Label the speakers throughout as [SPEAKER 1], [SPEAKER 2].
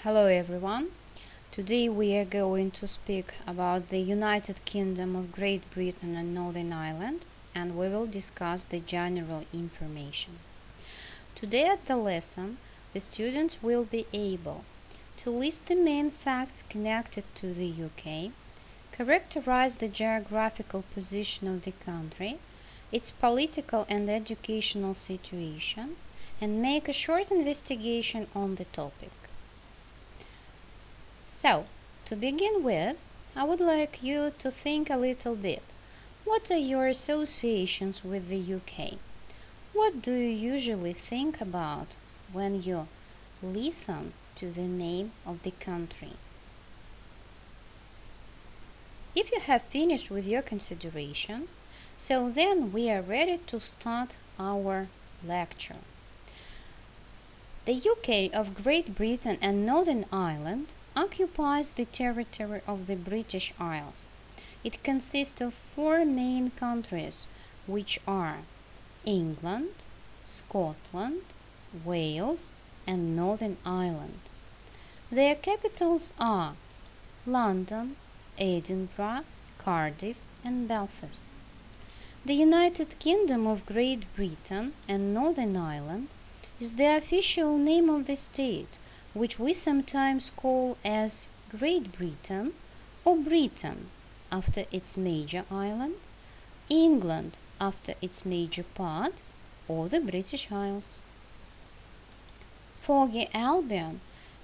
[SPEAKER 1] Hello everyone. Today we are going to speak about the United Kingdom of Great Britain and Northern Ireland, and we will discuss the general information. Today at the lesson, the students will be able to list the main facts connected to the UK, characterize the geographical position of the country, its political and educational situation, and make a short investigation on the topic. So, to begin with, I would like you to think a little bit. What are your associations with the UK? What do you usually think about when you listen to the name of the country? If you have finished with your consideration, so then we are ready to start our lecture. The UK of Great Britain and Northern Ireland occupies the territory of the British Isles. It consists of four main countries, which are England, Scotland, Wales, and Northern Ireland. Their capitals are London, Edinburgh, Cardiff, and Belfast. The United Kingdom of Great Britain and Northern Ireland is the official name of the state, which we sometimes call as Great Britain or Britain after its major island, England after its major part, or the British Isles. Foggy Albion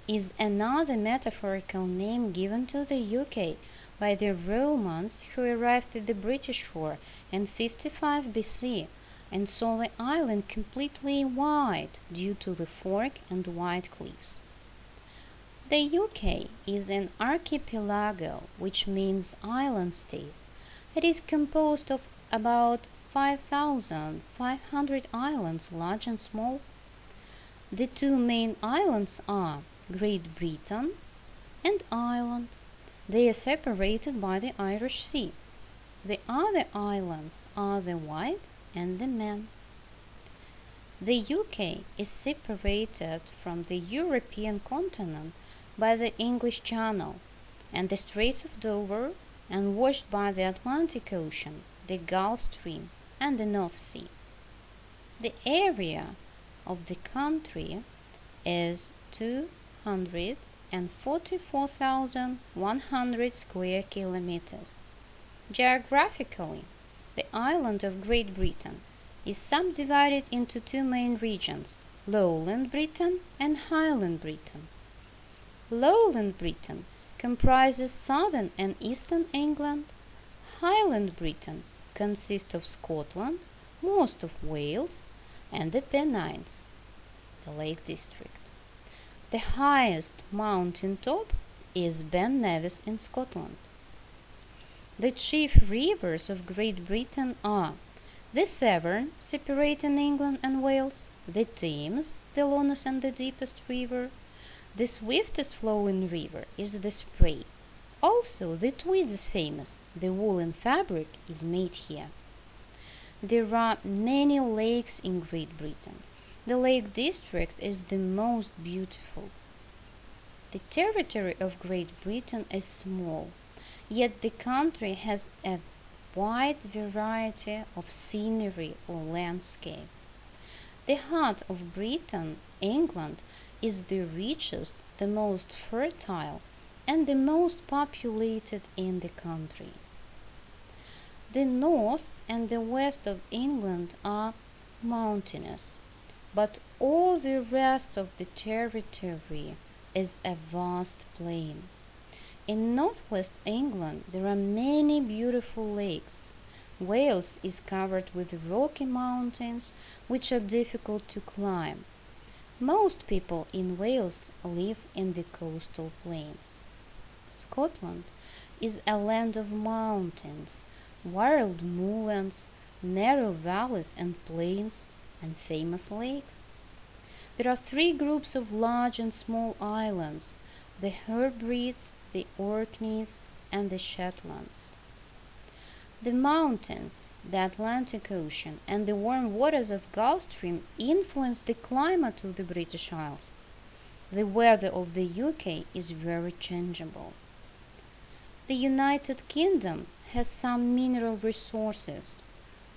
[SPEAKER 1] is another metaphorical name given to the UK by the Romans who arrived at the British shore in 55 BC and saw the island completely white due to the fog and white cliffs. The UK is an archipelago, which means island state. It is composed of about 5,500 islands, large and small. The two main islands are Great Britain and Ireland. They are separated by the Irish Sea. The other islands are the Wight and the Man. The UK is separated from the European continent by the English Channel and the Straits of Dover, and washed by the Atlantic Ocean, the Gulf Stream, and the North Sea. The area of the country is 244,100 square kilometers. Geographically, the island of Great Britain is subdivided into two main regions, Lowland Britain and Highland Britain. Lowland Britain comprises southern and eastern England. Highland Britain consists of Scotland, most of Wales, and the Pennines, the Lake District. The highest mountain top is Ben Nevis in Scotland. The chief rivers of Great Britain are the Severn, separating England and Wales, the Thames, the longest and the deepest river. The swiftest flowing river is the Spray. Also, the tweed is famous. The woolen fabric is made here. There are many lakes in Great Britain. The Lake District is the most beautiful. The territory of Great Britain is small, yet the country has a wide variety of scenery or landscape. The heart of Britain, England, is the richest, the most fertile, and the most populated in the country. The north and the west of England are mountainous, but all the rest of the territory is a vast plain. In northwest England there are many beautiful lakes. Wales is covered with rocky mountains which are difficult to climb. Most people in Wales live in the coastal plains. Scotland is a land of mountains, wild moorlands, narrow valleys and plains, and famous lakes. There are three groups of large and small islands: the Hebrides, the Orkneys, and the Shetlands. The mountains, the Atlantic Ocean, and the warm waters of Gulf Stream influence the climate of the British Isles. The weather of the UK is very changeable. The United Kingdom has some mineral resources.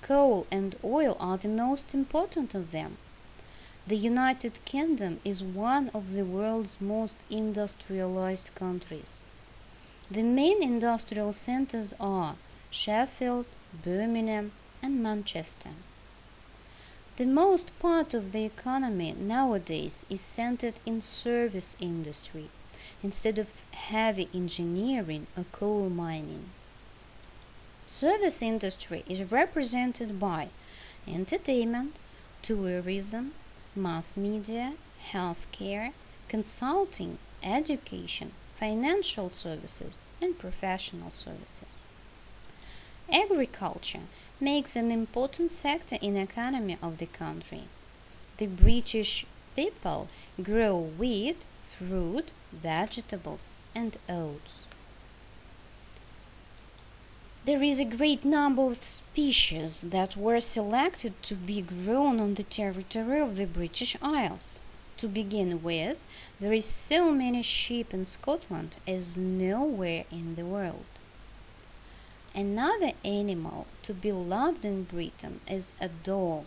[SPEAKER 1] Coal and oil are the most important of them. The United Kingdom is one of the world's most industrialized countries. The main industrial centers are Sheffield, Birmingham, and Manchester. The most part of the economy nowadays is centered in service industry instead of heavy engineering or coal mining. Service industry is represented by entertainment, tourism, mass media, healthcare, consulting, education, financial services, and professional services. Agriculture makes an important sector in the economy of the country. The British people grow wheat, fruit, vegetables, and oats. There is a great number of species that were selected to be grown on the territory of the British Isles. To begin with, there is so many sheep in Scotland as nowhere in the world. Another animal to be loved in Britain is a dog.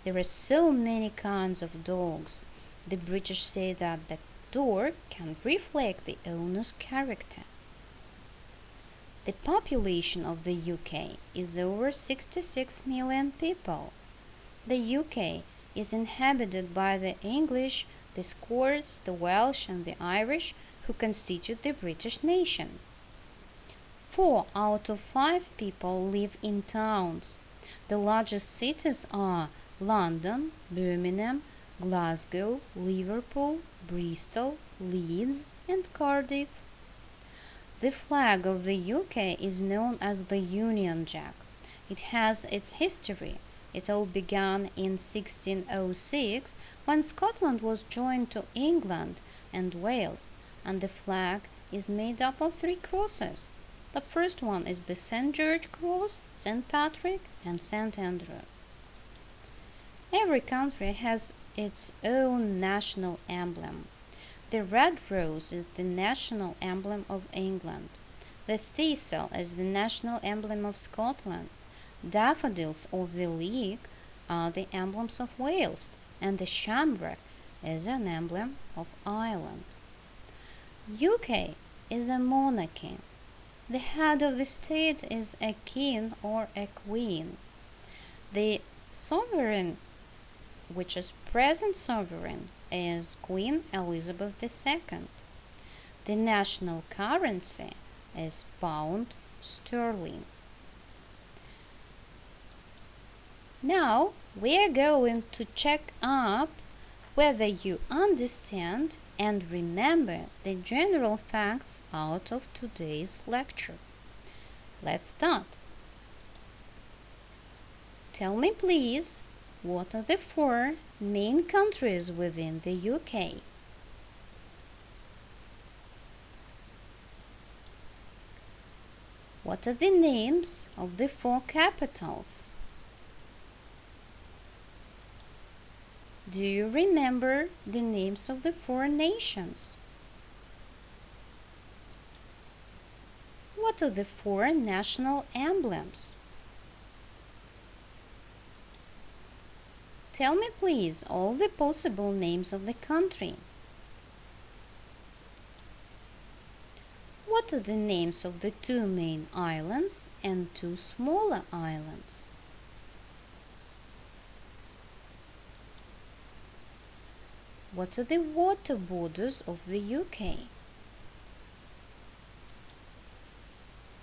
[SPEAKER 1] There are so many kinds of dogs. The British say that the dog can reflect the owner's character. The population of the UK is over 66 million people. The UK is inhabited by the English, the Scots, the Welsh, and the Irish, who constitute the British nation. 4 out of 5 people live in towns. The largest cities are London, Birmingham, Glasgow, Liverpool, Bristol, Leeds, and Cardiff. The flag of the UK is known as the Union Jack. It has its history. It all began in 1606 when Scotland was joined to England and Wales, and the flag is made up of 3 crosses. The first one is the St. George Cross, St. Patrick, and St. Andrew. Every country has its own national emblem. The red rose is the national emblem of England. The thistle is the national emblem of Scotland. Daffodils of the League are the emblems of Wales, and the shamrock is an emblem of Ireland. UK is a monarchy. The head of the state is a king or a queen. The sovereign, which is present sovereign, is Queen Elizabeth II. The national currency is pound sterling. Now we are going to check up whether you understand and remember the general facts out of today's lecture. Let's start. Tell me please, what are the 4 main countries within the UK? What are the names of the 4 capitals? Do you remember the names of the 4 nations? What are the 4 national emblems? Tell me please all the possible names of the country. What are the names of the 2 main islands and 2 smaller islands? What are the water borders of the UK?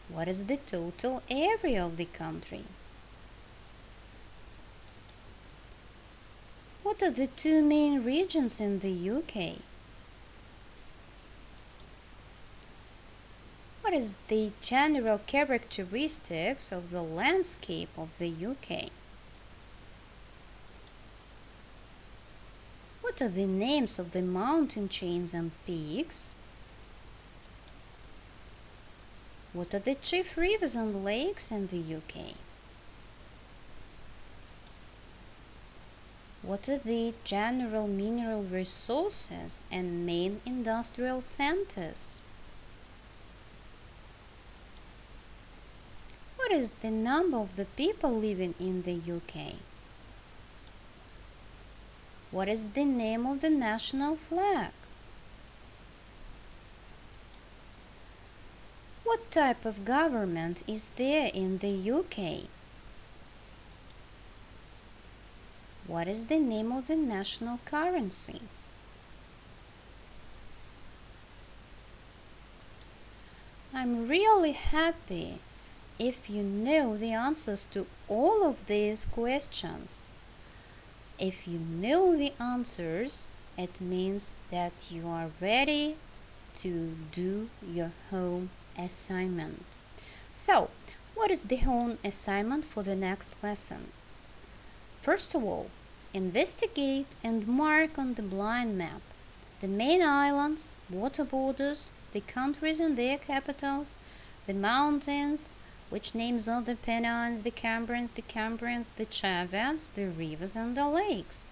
[SPEAKER 1] What is the total area of the country? What are the 2 main regions in the UK? What is the general characteristics of the landscape of the UK? What are the names of the mountain chains and peaks? What are the chief rivers and lakes in the UK? What are the general mineral resources and main industrial centers? What is the number of the people living in the UK? What is the name of the national flag? What type of government is there in the UK? What is the name of the national currency? I'm really happy if you know the answers to all of these questions. If you know the answers, it means that you are ready to do your home assignment. So, what is the home assignment for the next lesson? First of all, investigate and mark on the blind map the main islands, water borders, the countries and their capitals, the mountains, which names are the Pennines, the Cambrians, the Chevets, the rivers and the lakes.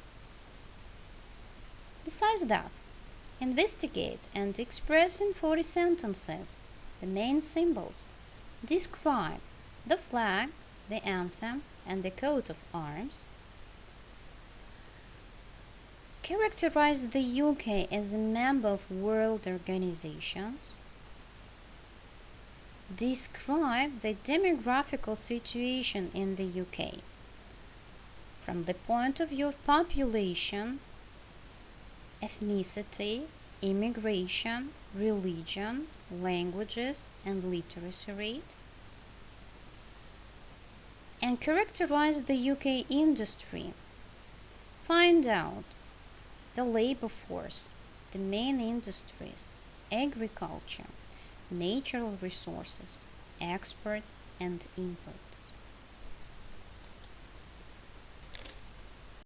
[SPEAKER 1] Besides that, investigate and express in 40 sentences the main symbols. Describe the flag, the anthem, and the coat of arms. Characterize the UK as a member of world organizations. Describe the demographical situation in the UK from the point of view of population, ethnicity, immigration, religion, languages, and literacy rate. And characterize the UK industry. Find out the labor force, the main industries, agriculture, natural resources, export and import.